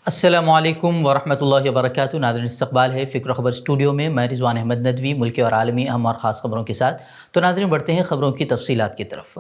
अस्सलामु अलैकुम वरहमतुल्लाहि वबरकातुहू। नाज़रीन, इस्तक़बाल है फ़िक्र ख़बर स्टूडियो में। मैं रिज़वान अहमद नदवी मुल्की और आलमी अहम और ख़ास ख़बरों के साथ। तो नाज़रीन, बढ़ते हैं ख़बरों की तफ़सीलात की तरफ।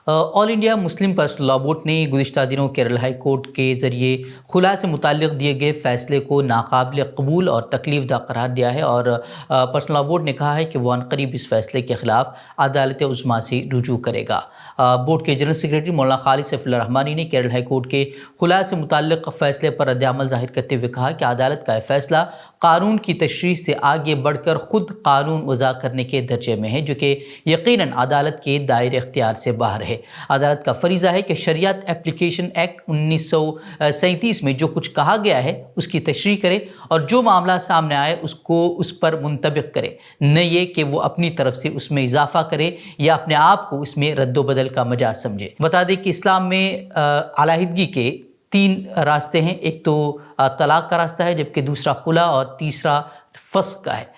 All India Muslim personal law board ने गुज़िश्ता दिनों केरल हाई कोर्ट के ज़रिए खुला से मुताल्लिक़ दिए गए फ़ैसले को नाक़ाबिल क़बूल और तकलीफ़ दह करार दिया है और पर्सनल लॉ बोर्ड ने कहा है कि वो अनक़रीब इस फ़ैसले के ख़िलाफ़ अदालत उज़्मा से रुजू करेगा। बोर्ड के जनरल सेक्रेटरी मौलाना खालिद सैफुल्लाह रहमानी ने केरल हाई कोर्ट के खुला से मुताल्लिक़ फ़ैसले पर रद्द-ए-अमल ज़ाहिर करते हुए कहा कि अदालत का यह फ़ैसला कानून की तशरीह से आगे बढ़कर ख़ुद कानून वज़ा करने के दर्जे में है, जो कि यकीनन अदालत के दायरे इख्तियार से बाहर है। अदालत का फ़रीज़ा है कि शरीयत एप्लीकेशन एक्ट 1937 में जो कुछ कहा गया है उसकी तशरीह करे और जो मामला सामने आए उसको उस पर मुंतबिक करे, न ये कि वो अपनी तरफ से उसमें इजाफ़ा करे या अपने आप को इसमें रद्दो-बदल का मजाज समझे। बता दें कि इस्लाम में अलहदगी के 3 रास्ते हैं। एक तो तलाक़ का रास्ता है, जबकि दूसरा खुला और तीसरा फ़स्क़ का है।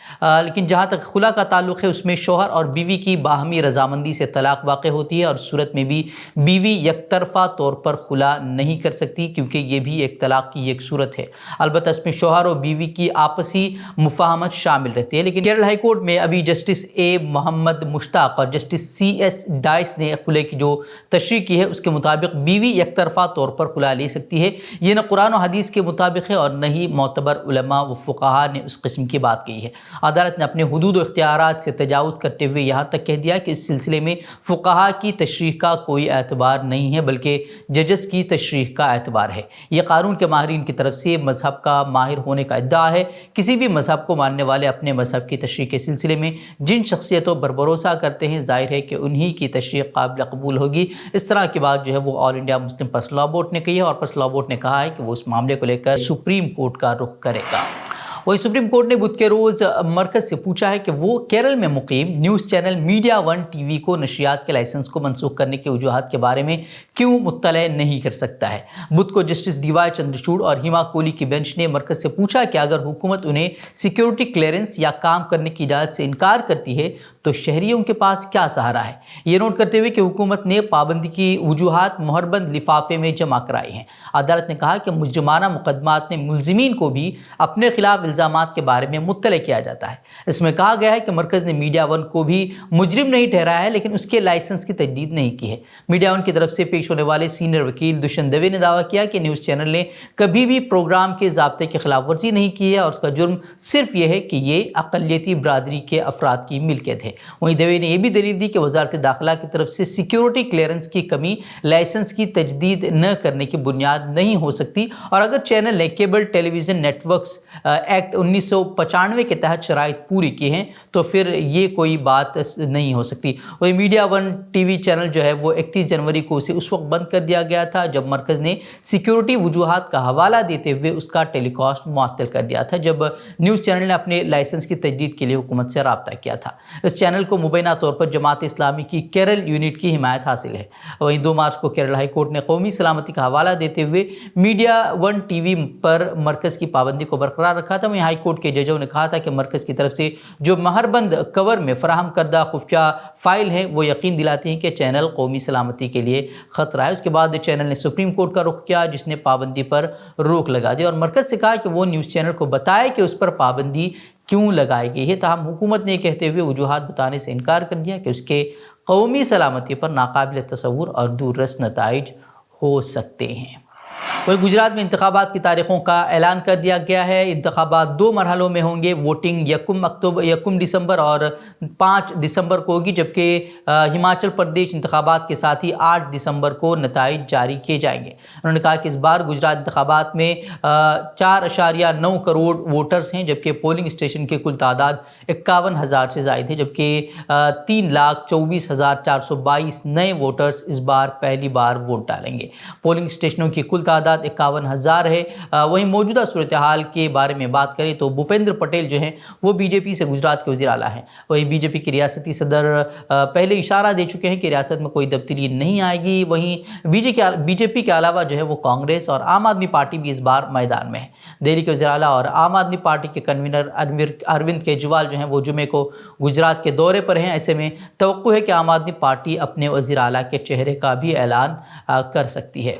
लेकिन जहाँ तक खुला का ताल्लुक़ है उसमें शौहर और बीवी की बाहमी रज़ामंदी से तलाक़ वाक़ होती है और सूरत में भी बीवी यकतरफ़ा तौर पर खुला नहीं कर सकती, क्योंकि ये भी एक तलाक़ की एक सूरत है। अलबत्ता इसमें शौहर और बीवी की आपसी मुफ़ाहमत शामिल रहती है। लेकिन केरल हाई कोर्ट में अभी जस्टिस ए मोहम्मद मुश्ताक और जस्टिस CS डाइस ने खुले की जो तशरीह की है उसके मुताबिक बीवी यकतरफ़ा तौर पर खुला ले सकती है। ये न कुरान और हदीस के मुताबिक है और न ही मोतबर उलमा व फ़ुक़हा ने उस किस्म की बात कही है। अदालत ने अपने हुदूद और इख्तियारात से तजावुज़ करते हुए यहाँ तक कह दिया कि इस सिलसिले में फ़ुक़हा की तशरीह का कोई एतबार नहीं है, बल्कि जजेस की तशरीह का एतबार है। यह कानून के माहिरीन की तरफ से मज़हब का माहिर होने का इद्दा है। किसी भी मज़हब को मानने वाले अपने मज़हब की तशरीह के सिलसिले में जिन शख्सियतों पर भरोसा करते हैं, ज़ाहिर है कि उन्हीं की तशरीह काबिल क़बूल होगी। इस तरह की बात जो है वो all India Muslim personal law board ने कही है और पर्सनल लॉ बोर्ड ने कहा है कि वो इस मामले को लेकर सुप्रीम कोर्ट का रुख करेगा। वही सुप्रीम कोर्ट ने बुध के रोज़ मरकज़ से पूछा है कि वो केरल में मुक़ीम news channel media one TV को नशियात के लाइसेंस को मनसूख करने के वजूहात के बारे में क्यों मुत्तला नहीं कर सकता है। बुध को जस्टिस DY चंद्रचूड़ और हिमा कोहली की बेंच ने मरकज़ से पूछा कि अगर हुकूमत उन्हें सिक्योरिटी क्लियरेंस या काम करने की इजाज़त से इनकार करती है तो शहरियों के पास क्या सहारा है। ये नोट करते हुए कि हुकूमत ने पाबंदी की वजूहात मोहरबंद लिफाफे में जमा कराई हैं। अदालत ने कहा कि मुजरिमाना मुकदमात में मुलजिमीन को भी अपने खिलाफ इल्ज़ामात के बारे में मुत्तला किया जाता है। इसमें कहा गया है कि मरकज़ ने मीडिया वन को भी मुजरिम नहीं ठहराया है, लेकिन उसके लाइसेंस की तजदीद नहीं की है। मीडिया वन की तरफ से पेश होने वाले सीनियर वकील दुष्यंत दवे ने दावा किया कि न्यूज़ चैनल ने कभी भी प्रोग्राम के ज़ाब्ते की खिलाफ वर्जी नहीं की है और उसका जुर्म सिर्फ ये है कि ये अक़लियती बरादरी के अफराद की मिल्कियत है। वहीं दवे ने यह भी दलील दी कि वज़ारत दाखिला की तरफ से सिक्योरिटी क्लियरेंस की कमी लाइसेंस की तजदीद न करने की बुनियाद नहीं हो सकती और अगर चैनल ने केबल टेलीविज़न नेटवर्क्स एक्ट 1995 के तहत शराइत पूरी की हैं तो फिर ये कोई बात नहीं हो सकती। वही मीडिया वन TV चैनल जो है वो 31 जनवरी को उसे उस वक्त बंद कर दिया गया था जब मरकज़ ने सिक्योरिटी वजूहात का हवाला देते हुए उसका टेलीकास्ट मुअत्तल कर दिया था, जब न्यूज़ चैनल ने अपने लाइसेंस की तजदीद के लिए हुकूमत से राब्ता किया था। इस चैनल को मुबैना तौर पर जमात इस्लामी की केरल यूनिट की हिमायत हासिल है। वहीं 2 मार्च को केरल हाई कोर्ट ने कौमी सलामती का हवाला देते हुए मीडिया वन TV पर मरकज़ की पाबंदी को बरकरार रखा था। वहीं हाई कोर्ट के जजों ने कहा था कि मरकज़ की तरफ से जो महरबंद कवर में फराहम करदा खुफिया फ़ाइल हैं वो यकीन दिलाती हैं कि चैनल कौमी सलामती के लिए ख़तरा है। उसके बाद चैनल ने सुप्रीम कोर्ट का रुख किया जिसने पाबंदी पर रोक लगा दी और मरकज़ से कहा कि वो न्यूज़ चैनल को बताए कि उस पर पाबंदी क्यों लगाई गई है। ताहम हुकूमत ने कहते हुए वजूहात बताने से इनकार कर दिया कि उसके कौमी सलामती पर नाकाबिल तसव्वुर और दूररस नताइज हो सकते हैं। वही गुजरात में इंतखाबात की तारीखों का ऐलान कर दिया गया है। इंतखाबात 2 मरहलों में होंगे। वोटिंग 1 दिसंबर और 5 दिसंबर को होगी, जबकि हिमाचल प्रदेश इंतखाबात के साथ ही 8 दिसंबर को नताइज जारी किए जाएंगे। उन्होंने कहा कि इस बार गुजरात इंतखाबात में 4.9 करोड़ वोटर्स हैं, जबकि पोलिंग स्टेशन की कुल तादाद 51,000 से ज़ायद है, जबकि 3,24,422 नए वोटर्स इस बार पहली बार वोट डालेंगे। पोलिंग स्टेशनों की कुल तादाद 51,000 है। वहीं मौजूदा सूरत हाल के बारे में बात करें तो भूपेंद्र पटेल जो हैं वो बीजेपी से गुजरात के वज़ीर आला हैं। वहीं बीजेपी के रियासती सदर पहले इशारा दे चुके हैं कि रियासत में कोई तब्दीली नहीं आएगी। वहीं बीजेपी के अलावा जो है वो कांग्रेस और आम आदमी पार्टी भी इस बार मैदान में है। दिल्ली के वज़ीर आला और आम आदमी पार्टी के कन्वीनर अरविंद केजरीवाल जो हैं वो जुमे को गुजरात के दौरे पर हैं। ऐसे में तवक्कुह है कि आम आदमी पार्टी अपने वज़ीर आला के चेहरे का भी ऐलान कर सकती है।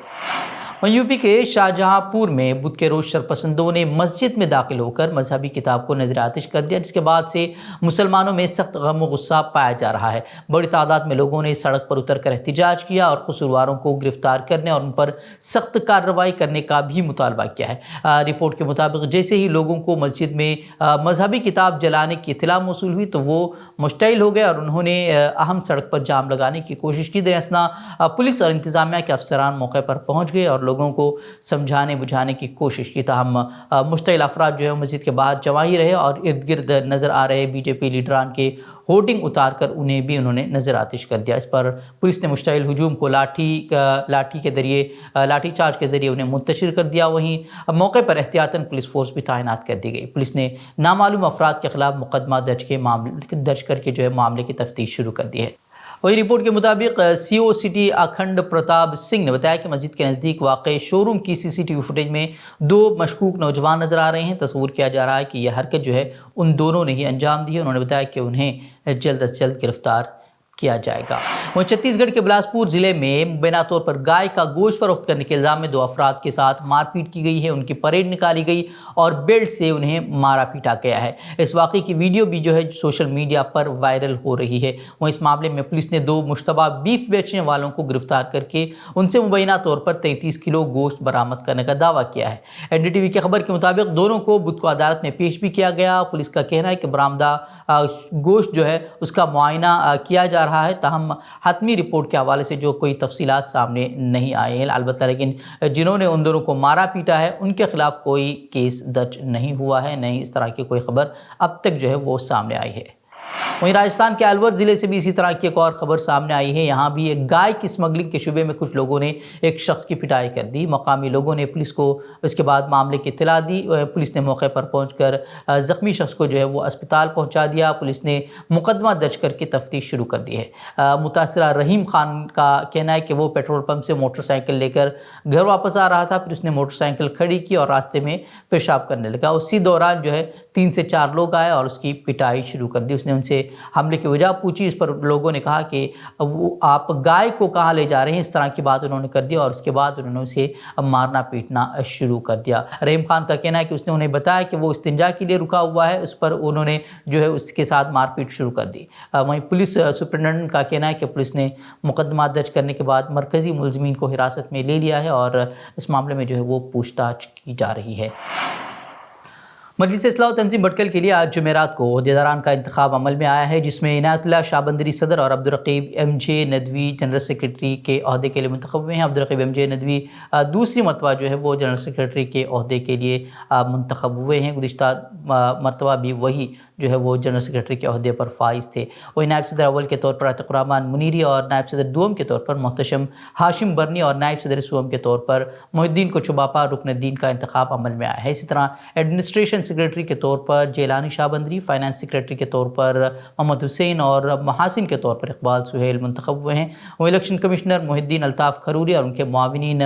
वहीं यूपी के शाहजहांपुर में बुध के रोज शरपसंदों ने मस्जिद में दाखिल होकर मजहबी किताब को नजर आतिश कर दिया, जिसके बाद से मुसलमानों में सख्त गम व गुस्सा पाया जा रहा है। बड़ी तादाद में लोगों ने सड़क पर उतरकर एहतजाज किया और कसूरवारों को गिरफ्तार करने और उन पर सख्त कार्रवाई करने का भी मुतालबा किया है। रिपोर्ट के मुताबिक जैसे ही लोगों को मस्जिद में मजहबी किताब जलाने की इत्तला मौसूल हुई तो वो मुश्तइल हो गए और उन्होंने अहम सड़क पर जाम लगाने की कोशिश की। दरअसल पुलिस और इंतजामिया के अफसरान मौके पर पहुंच गए और लोगों को समझाने बुझाने की कोशिश की। ताहम मुश्तइल अफराद जो है मस्जिद के बाहर जमा ही रहे और इर्द गिर्द नज़र आ रहे बीजेपी लीडरान के होर्डिंग उतार कर उन्हें भी उन्होंने नज़र आतिश कर दिया। इस पर पुलिस ने मुश्तइल हुजूम को लाठी के जरिए लाठी चार्ज के जरिए उन्हें मुंतशिर कर दिया। वहीं मौके पर एहतियातन पुलिस फोर्स भी तैनात कर दी गई। पुलिस ने नामालूम अफराद के खिलाफ मुकदमा दर्ज करके जो है मामले की तफ्तीश शुरू कर दी है। वही रिपोर्ट के मुताबिक सीओ सिटी अखंड प्रताप सिंह ने बताया कि मस्जिद के नज़दीक वाक़ शोरूम की सीसीटीवी फुटेज में 2 मशकूक नौजवान नज़र आ रहे हैं। तस्वूर किया जा रहा है कि यह हरकत जो है उन दोनों ने ही अंजाम दी है। उन्होंने बताया कि उन्हें जल्द अज जल्द गिरफ्तार किया जाएगा। वहीं छत्तीसगढ़ के बिलासपुर जिले में मुबैना तौर पर गाय का गोश्त फरोख्त करने के इल्ज़ाम में 2 अफराद के साथ मारपीट की गई है। उनकी परेड निकाली गई और बेल्ट से उन्हें मारा पीटा गया है। इस वाक़े की वीडियो भी जो है सोशल मीडिया पर वायरल हो रही है। वहीं इस मामले में पुलिस ने 2 मुश्तबा बीफ बेचने वालों को गिरफ्तार करके उनसे मुबैना तौर पर 33 किलो गोश्त बरामद करने का दावा किया है। एनडीटीवी की खबर के मुताबिक दोनों को बुध को अदालत में पेश भी किया गया। पुलिस का कहना है कि बरामदा गोश्त जो है उसका मुआयना किया जा रहा है। ताहम हतमी रिपोर्ट के हवाले से जो कोई तफसीलात सामने नहीं आए हैं। अलबत्ता लेकिन जिन्होंने उन दोनों को मारा पीटा है उनके खिलाफ कोई केस दर्ज नहीं हुआ है, नहीं इस तरह की कोई खबर अब तक जो है वो सामने आई है। वहीं राजस्थान के अलवर ज़िले से भी इसी तरह की एक और खबर सामने आई है। यहाँ भी एक गाय की स्मगलिंग के शुबे में कुछ लोगों ने एक शख्स की पिटाई कर दी। मकामी लोगों ने पुलिस को इसके बाद मामले की इत्तला दी। पुलिस ने मौके पर पहुंचकर ज़ख्मी शख्स को जो है वो अस्पताल पहुंचा दिया। पुलिस ने मुकदमा दर्ज करके तफ्तीश शुरू कर दी है। मुतासरा रहीम खान का कहना है कि वो पेट्रोल पंप से मोटरसाइकिल लेकर घर वापस आ रहा था। फिर उसने मोटरसाइकिल खड़ी की और रास्ते में पेशाब करने लगा। उसी दौरान जो है 3 से 4 लोग आए और उसकी पिटाई शुरू कर दी। उसने उनसे हमले की वजह पूछी। इस पर लोगों ने कहा कि वो आप गाय को कहाँ ले जा रहे हैं, इस तरह की बात उन्होंने कर दी और उसके बाद उन्होंने उसे मारना पीटना शुरू कर दिया। रहीम खान का कहना है कि उसने उन्हें बताया कि वो इस्तिंजा के लिए रुका हुआ है। उस पर उन्होंने जो है उसके साथ मारपीट शुरू कर दी। वहीं पुलिस सुपरिटेंडेंट का कहना है कि पुलिस ने मुकदमा दर्ज करने के बाद मरकज़ी मुलज़िमीन को हिरासत में ले लिया है और इस मामले में जो है वो पूछताछ की जा रही है। मजलिस इस्लाह व तंज़ीम भटकल के लिए आज जुमेरात को ओहदेदारान का इंतखाब अमल में आया है, जिसमें इनायतुल्लाह शाहबंदरी सदर और अब्दुर्रकीब एमजे नदवी जनरल सेक्रेटरी के अहदे के लिए मुंतखब हुए हैं। अब्दुर्रकीब एमजे नदवी दूसरी मरतबा जो है वो जनरल सेक्रेटरी के अहदे के लिए मुंतखब हुए हैं। गुज़िश्ता मरतबा भी वही जो है वो जनरल सेक्रेटरी के अहदे पर फाइज थे। वही नायब सदर अव्वल के तौर पर अतिक़ुर्रहमान मुनीरी और नायब सदर दुम के तौर पर मोहतशम हाशिम बरनी और नायब सदर सुवम के तौर पर मोहिद्दीन कोचुबापा रुकनुद्दीन का इंतखाब अमल में आया है। इसी तरह एडमिनिस्ट्रेशन सेक्रेटरी के तौर पर जेलानी शाहबंदरी, फाइनेंस सेक्रेटरी के तौर पर मोहम्मद हुसैन और महासिन के तौर पर इकबाल सुहेल मुंतखब हुए हैं। वहीं इलेक्शन कमिश्नर मोहिद्दीन अल्ताफ़ खरूरी और उनके मुआविनीन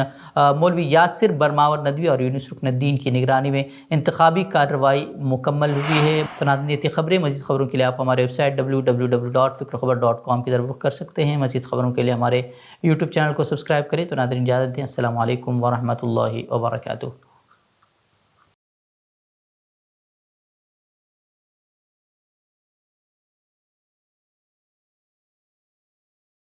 मौलवी यासिर बरमावर नदवी और यूनुस रुकनुद्दीन की निगरानी में इंतखाबी कार्रवाई मुकम्मल हुई है। तो नाज़रीन, खबरें मज़ीद खबरों के लिए आप हमारे वेबसाइट www.fikrkhabar.com की तरफ रुख कर सकते हैं। मज़ीद खबरों के लिए हमारे यूट्यूब चैनल को सब्सक्राइब करें। तो नाज़रीन, इजाज़त दें। अस्सलामु अलैकुम व रहमतुल्लाहि व बरकातुहू।